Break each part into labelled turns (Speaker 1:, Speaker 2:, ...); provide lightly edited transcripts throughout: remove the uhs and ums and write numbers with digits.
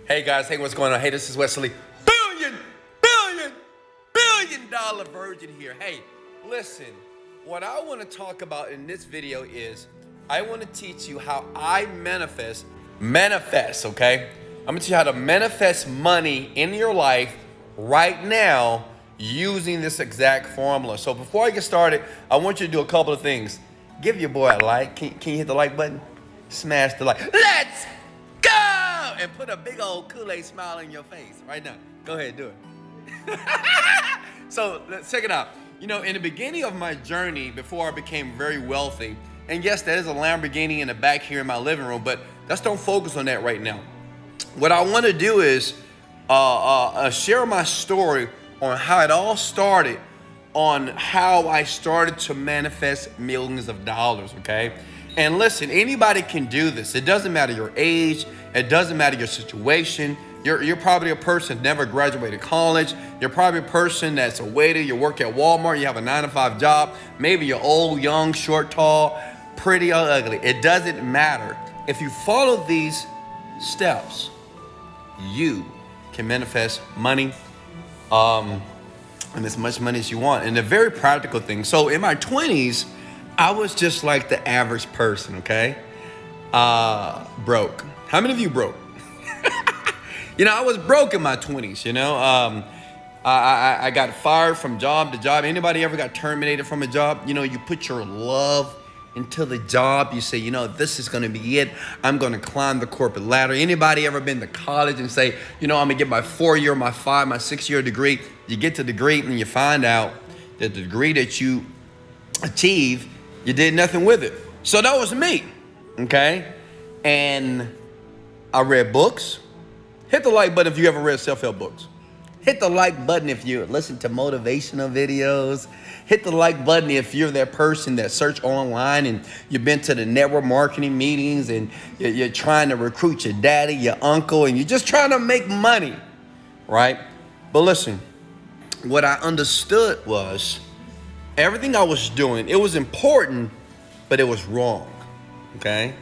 Speaker 1: Hey guys, hey, what's going on? Hey, this is Wesley billion dollar virgin here. Hey, listen, what I want to talk about in this video is I want to teach you how I manifest, okay? I'm gonna teach you how to manifest money in your life right now using this exact formula. So before I get started, I want you to do a couple of things. Give your boy a like. Can you hit the like button? Smash the like. Let's go! And put a big old Kool-Aid smile on your face right now. Go ahead, do it. So let's check it out. You know, in the beginning of my journey, before I became very wealthy, and yes, that is a Lamborghini in the back here in my living room, but let's don't focus on that right now. What I want to do is share my story on how it all started, on how I started to manifest millions of dollars, okay? And listen, anybody can do this. It doesn't matter your age. It doesn't matter your situation. You're probably a person that never graduated college. You're probably a person that's a waiter. You work at Walmart. You have a 9-to-5 job. Maybe you're old, young, short, tall, pretty, or ugly. It doesn't matter. If you follow these steps, you can manifest money, and as much money as you want. And a very practical thing. So in my 20s, I was just like the average person, okay? Broke. How many of you broke? You know, I was broke in my 20s, you know? I got fired from job to job. Anybody ever got terminated from a job? You know, you put your love into the job. You say, you know, this is gonna be it. I'm gonna climb the corporate ladder. Anybody ever been to college and say, you know, I'm gonna get my 4-year, my 5, my 6-year degree? You get the degree and you find out that the degree that you achieved, you did nothing with it. So that was me, okay? And I read books. Hit the like button if you ever read self-help books. Hit the like button if you listen to motivational videos. Hit the like button if you're that person that search online and you've been to the network marketing meetings and you're trying to recruit your daddy, your uncle, and you're just trying to make money, right? But listen, what I understood was everything I was doing, it was important, but it was wrong, okay?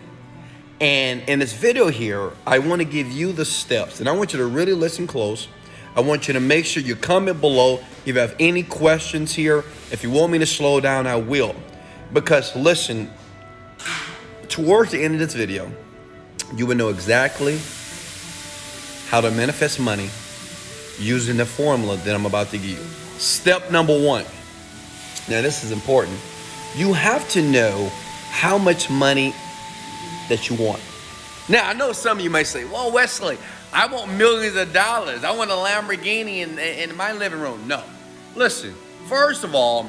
Speaker 1: And in this video here, I want to give you the steps, and I want you to really listen close. I want you to make sure you comment below if you have any questions here. If you want me to slow down, I will. Because listen, towards the end of this video, you will know exactly how to manifest money using the formula that I'm about to give you. Step number 1. Now this is important. You have to know how much money that you want. Now I know some of you might say, well, Wesley, I want millions of dollars. I want a Lamborghini in my living room. No, listen, first of all,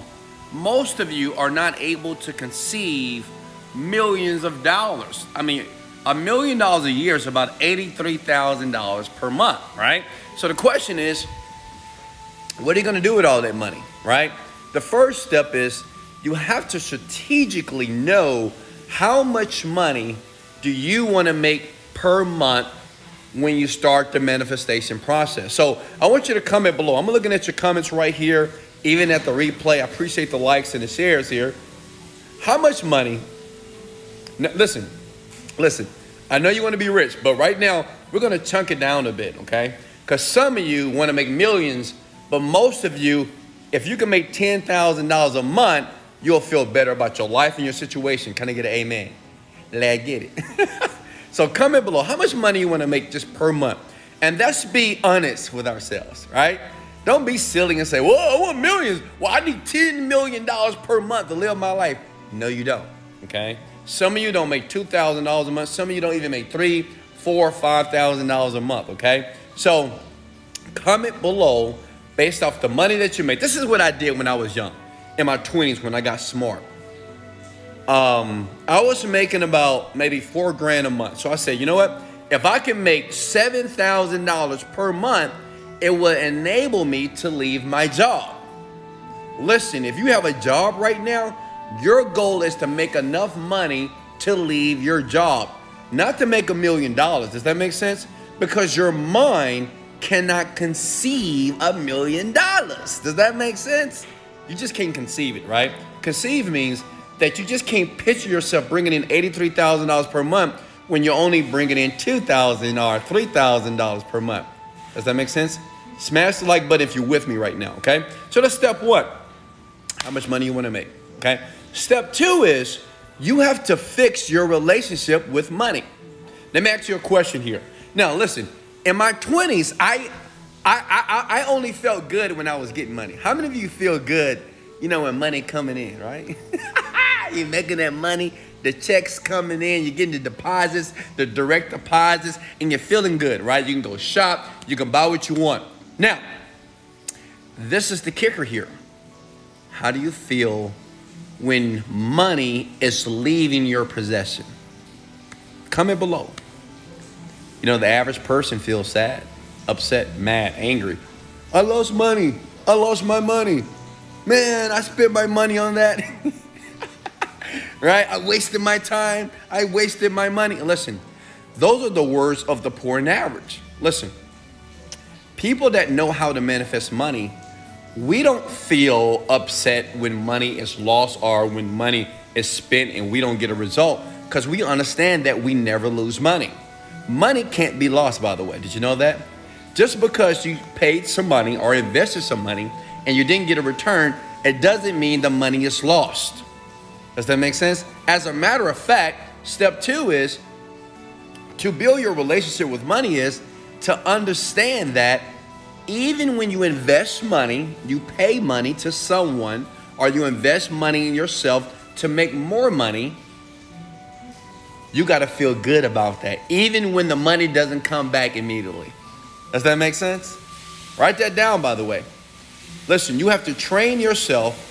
Speaker 1: most of you are not able to conceive millions of dollars. I mean, $1 million a year is about $83,000 per month, right? So the question is, what are you gonna do with all that money, right? The first step is you have to strategically know how much money do you want to make per month when you start the manifestation process. So I want you to comment below. I'm looking at your comments right here, even at the replay. I appreciate the likes and the shares here. How much money? Now, listen. I know you want to be rich, but right now we're going to chunk it down a bit, okay? Because some of you want to make millions, but most of you, if you can make $10,000 a month, you'll feel better about your life and your situation. Can I get an amen? Let's get it. So comment below how much money you want to make just per month. And let's be honest with ourselves, right? Don't be silly and say, well, I want millions. Well, I need $10 million per month to live my life. No, you don't, okay? Some of you don't make $2,000 a month. Some of you don't even make $3,000, $4,000, $5,000 a month, okay? So comment below based off the money that you make. This is what I did when I was young, in my 20s when I got smart. I was making about maybe $4,000 a month. So I said, you know what? If I can make $7,000 per month, it will enable me to leave my job. Listen, if you have a job right now, your goal is to make enough money to leave your job, not to make $1 million. Does that make sense? Because your mind cannot conceive $1 million. Does that make sense? You just can't conceive it, right? Conceive means that you just can't picture yourself bringing in $83,000 per month when you're only bringing in $2,000 or $3,000 per month. Does that make sense? Smash the like button if you're with me right now, okay? So that's step one. How much money you want to make, okay? Step two is you have to fix your relationship with money. Let me ask you a question here. Now, listen, in my 20s, I only felt good when I was getting money. How many of you feel good, when money coming in, right? You're making that money, the checks coming in, you're getting the deposits, the direct deposits, and you're feeling good, right? You can go shop, you can buy what you want. Now, this is the kicker here. How do you feel when money is leaving your possession? Comment below. The average person feels sad, upset, mad, angry. I lost money. I lost my money. Man, I spent my money on that. Right? I wasted my time. I wasted my money. Listen, those are the words of the poor and average. Listen, people that know how to manifest money, we don't feel upset when money is lost or when money is spent and we don't get a result, because we understand that we never lose money. Money can't be lost, by the way. Did you know that? Just because you paid some money or invested some money and you didn't get a return, it doesn't mean the money is lost. Does that make sense? As a matter of fact, step two is to build your relationship with money is to understand that even when you invest money, you pay money to someone, or you invest money in yourself to make more money, you got to feel good about that, even when the money doesn't come back immediately. Does that make sense? Write that down, by the way. Listen, you have to train yourself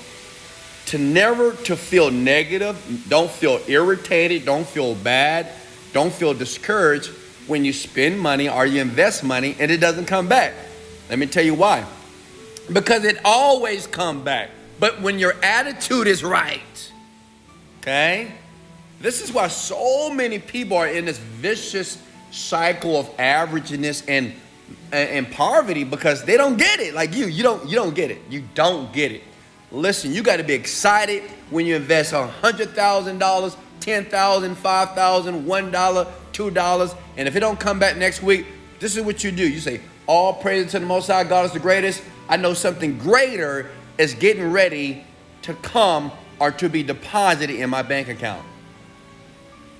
Speaker 1: to never to feel negative. Don't feel irritated. Don't feel bad. Don't feel discouraged when you spend money or you invest money and it doesn't come back. Let me tell you why. Because it always comes back. But when your attitude is right, okay? This is why so many people are in this vicious cycle of averageness and poverty, because they don't get it. Like you don't get it. You don't get it. Listen, you got to be excited when you invest $100,000, $10,000, $5,000, $1, $2, and if it don't come back next week, this is what you do. You say, all praise to the Most High, God is the greatest. I know something greater is getting ready to come or to be deposited in my bank account.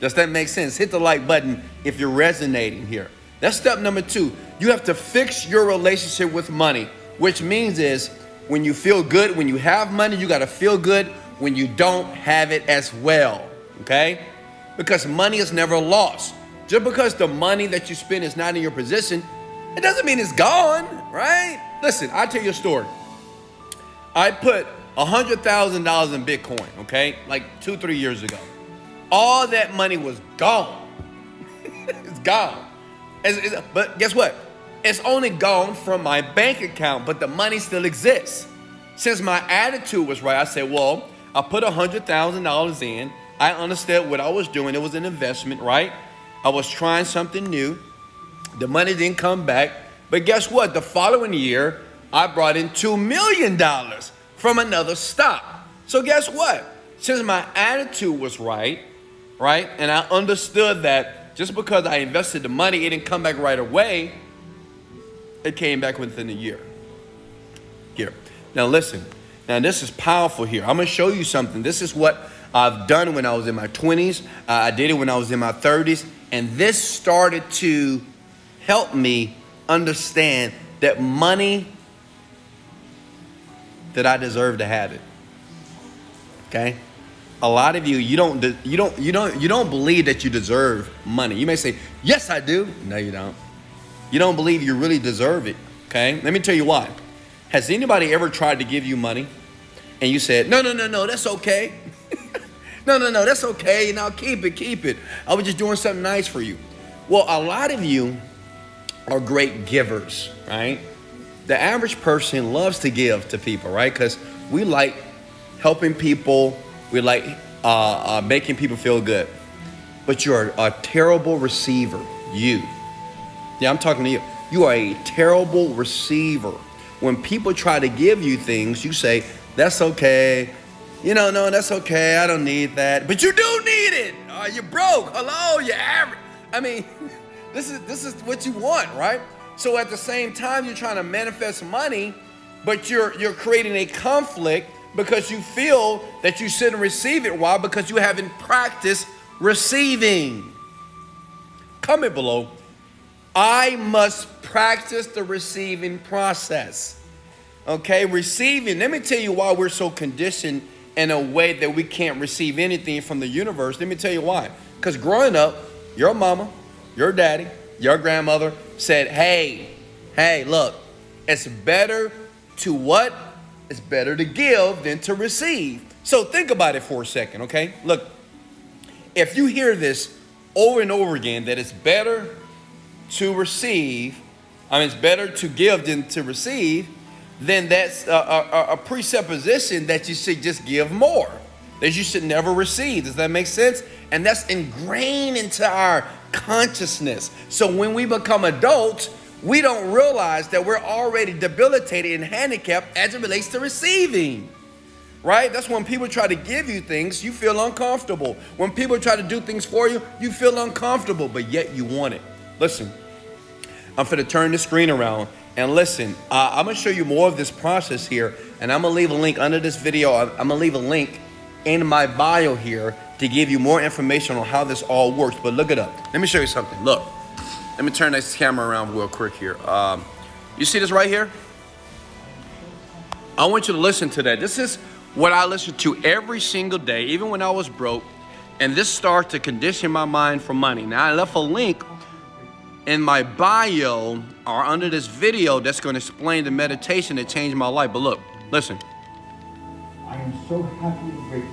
Speaker 1: Does that make sense? Hit the like button if you're resonating here. That's step number two. You have to fix your relationship with money, which means is when you feel good, when you have money, you got to feel good when you don't have it as well, okay? Because money is never lost. Just because the money that you spend is not in your position, it doesn't mean it's gone, right? Listen, I'll tell you a story. I put $100,000 in Bitcoin, okay? Like 2-3 years ago. All that money was gone. It's gone. But guess what? It's only gone from my bank account, but the money still exists. Since my attitude was right, I said, well, I put $100,000 in. I understood what I was doing. It was an investment, right? I was trying something new. The money didn't come back. But guess what? The following year, I brought in $2 million from another stock. So guess what? Since my attitude was right, and I understood that just because I invested the money, it didn't come back right away, it came back within a year. Here. Now listen. Now this is powerful here. I'm going to show you something. This is what I've done when I was in my 20s. I did it when I was in my 30s. And this started to help me understand that money, that I deserve to have it. Okay? A lot of you don't believe that you deserve money. You may say, yes, I do. No, you don't. You don't believe you really deserve it. Okay? Let me tell you why. Has anybody ever tried to give you money and you said, no, that's okay. No, that's okay. Keep it. I was just doing something nice for you. Well, a lot of you are great givers, right? The average person loves to give to people, right? Because we like helping people. We like making people feel good. But you're a terrible receiver. Yeah, I'm talking to you. You are a terrible receiver. When people try to give you things, you say, that's okay. No, that's okay. I don't need that. But you do need it. You're broke. Hello, you're average. I mean, this is what you want, right? So at the same time, you're trying to manifest money, but you're creating a conflict because you feel that you shouldn't receive it. Why? Because you haven't practiced receiving. Comment below. I must practice the receiving process. Okay, receiving. Let me tell you why we're so conditioned in a way that we can't receive anything from the universe. Let me tell you why. Because growing up, your mama, your daddy, your grandmother said, hey, look, it's better to what? It's better to give than to receive. So think about it for a second, okay? Look, if you hear this over and over again, that it's better to receive, it's better to give than to receive, then that's a presupposition that you should just give more, that you should never receive. Does that make sense? And that's ingrained into our consciousness. So when we become adults, we don't realize that we're already debilitated and handicapped as it relates to receiving, right? That's when people try to give you things, you feel uncomfortable. When people try to do things for you, you feel uncomfortable, but yet you want it. Listen, I'm finna turn the screen around and listen. I'm gonna show you more of this process here, and I'm gonna leave a link under this video. I'm gonna leave a link in my bio here to give you more information on how this all works, but look it up. Let me show you something. Look, let me turn this camera around real quick here. You see this right here? I want you to listen to that. This is what I listen to every single day, even when I was broke, and this started to condition my mind for money. Now, I left a link in my bio or under this video that's going to explain the meditation that changed my life. But look, listen.
Speaker 2: I am so happy and grateful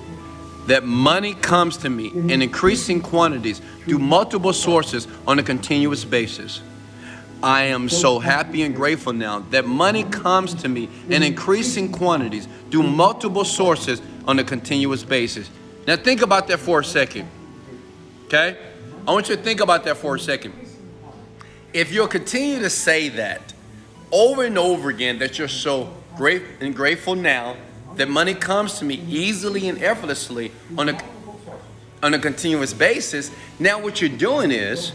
Speaker 1: that money comes to me in increasing quantities through multiple sources on a continuous basis. I am so happy and grateful now that money comes to me in increasing quantities through multiple sources on a continuous basis. Now think about that for a second, okay? I want you to think about that for a second. If you'll continue to say that over and over again, that you're so great and grateful now that money comes to me easily and effortlessly on a continuous basis, now what you're doing is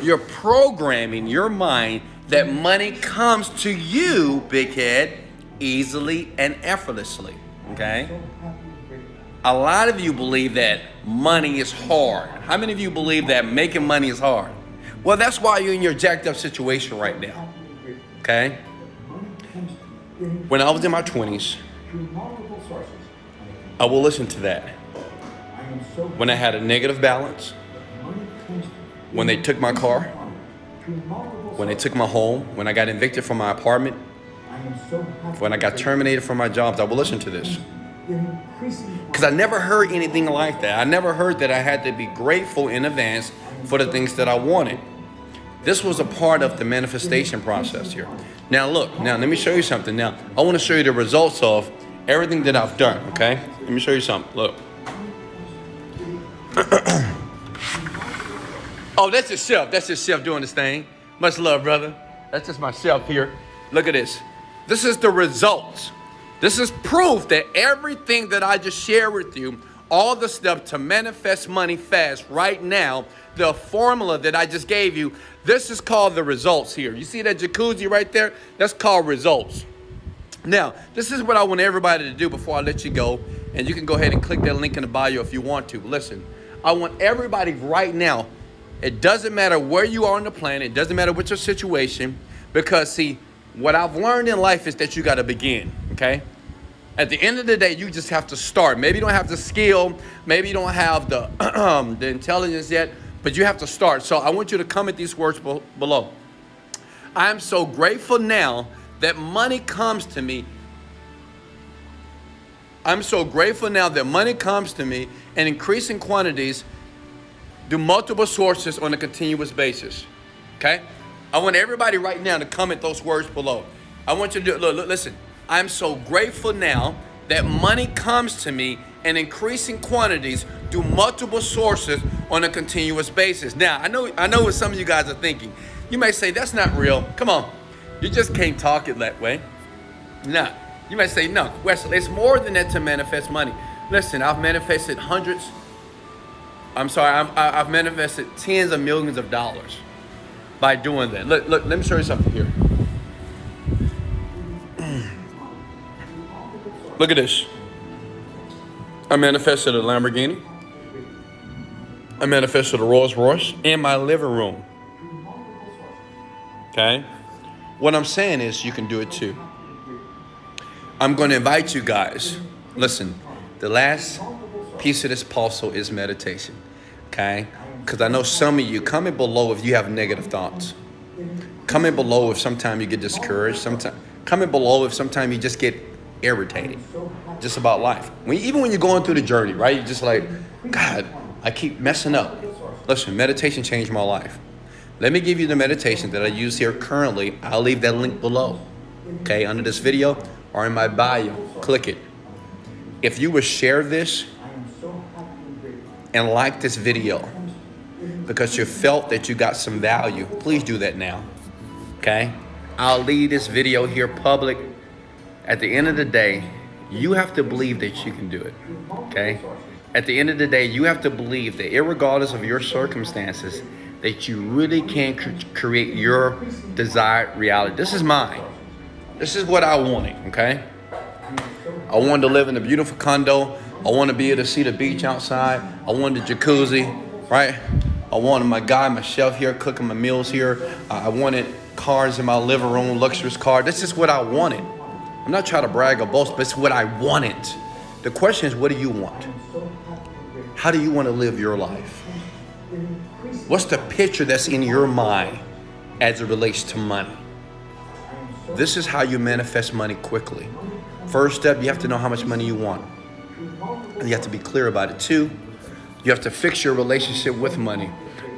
Speaker 1: you're programming your mind that money comes to you, big head, easily and effortlessly, okay? A lot of you believe that money is hard. How many of you believe that making money is hard? Well, that's why you're in your jacked up situation right now, okay? When I was in my 20s, I will listen to that. When I had a negative balance, when they took my car, when they took my home, when I got evicted from my apartment, when I got terminated from my jobs, I will listen to this. Because I never heard anything like that. I never heard that I had to be grateful in advance for the things that I wanted. This was a part of the manifestation process here. Now look, now let me show you something. Now I want to show you the results of everything that I've done, okay? Let me show you something, look. Oh, that's yourself doing this thing. Much love, brother. That's just myself here. Look at this. This is the results. This is proof that everything that I just shared with you, all the stuff to manifest money fast right now, the formula that I just gave you, this is called the results here. You see that jacuzzi right there? That's called results. Now, this is what I want everybody to do before I let you go. And you can go ahead and click that link in the bio if you want to. Listen, I want everybody right now, it doesn't matter where you are on the planet, it doesn't matter what your situation, because see, what I've learned in life is that you got to begin, okay? At the end of the day, you just have to start. Maybe you don't have the skill, maybe you don't have the, the intelligence yet, but you have to start. So I want you to comment these words below. I am so grateful now that money comes to me. I'm so grateful now that money comes to me in increasing quantities through multiple sources on a continuous basis, okay? I want everybody right now to comment those words below. I want you to do, look, listen. I'm so grateful now that money comes to me in increasing quantities through multiple sources on a continuous basis. Now, I know what some of you guys are thinking. You may say, that's not real. Come on, you just can't talk it that way. No, you might say, no, Wesley, it's more than that to manifest money. Listen, I've manifested hundreds, I'm sorry, I've manifested tens of millions of dollars by doing that. Look, let me show you something here. Look at this. I manifested a Lamborghini. I manifested a Rolls Royce in my living room. Okay? What I'm saying is you can do it too. I'm going to invite you guys. Listen, the last piece of this puzzle is meditation. Okay? Because I know some of you, comment below if you have negative thoughts. Comment below if sometimes you get discouraged. Comment below if sometimes you just get irritated just about life. Even when you're going through the journey, right? You're just like, God, I keep messing up. Listen, meditation changed my life. Let me give you the meditation that I use here currently. I'll leave that link below, okay, under this video or in my bio. Click it. If you would share this and like this video because you felt that you got some value, please do that now, okay? I'll leave this video here public. At the end of the day, you have to believe that you can do it, okay? At the end of the day, you have to believe that irregardless of your circumstances, that you really can create your desired reality. This is mine. This is what I wanted, okay? I wanted to live in a beautiful condo. I wanted to be able to see the beach outside. I wanted a jacuzzi, right? I wanted my chef here, cooking my meals here. I wanted cars in my living room, luxurious car. This is what I wanted. I'm not trying to brag or boast, but it's what I wanted. The question is, what do you want? How do you want to live your life? What's the picture that's in your mind as it relates to money? This is how you manifest money quickly. First step, you have to know how much money you want. And you have to be clear about it too. You have to fix your relationship with money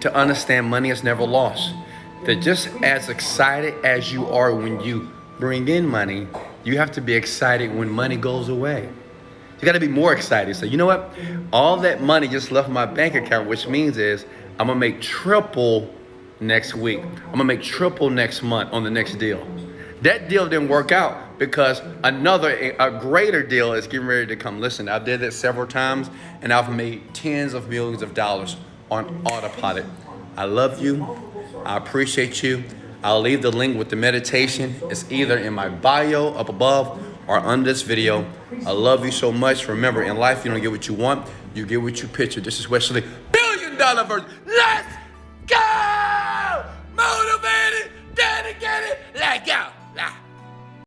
Speaker 1: to understand money is never lost. That just as excited as you are when you bring in money, you have to be excited when money goes away. You got to be more excited. So you know what? All that money just left my bank account, which means is I'm going to make triple next week. I'm going to make triple next month on the next deal. That deal didn't work out because a greater deal is getting ready to come. Listen, I did that several times and I've made tens of millions of dollars on autopilot. I love you. I appreciate you. I'll leave the link with the meditation. It's either in my bio up above or under this video. I love you so much. Remember, in life, you don't get what you want. You get what you picture. This is Wesley, $1 billion version. Let's go!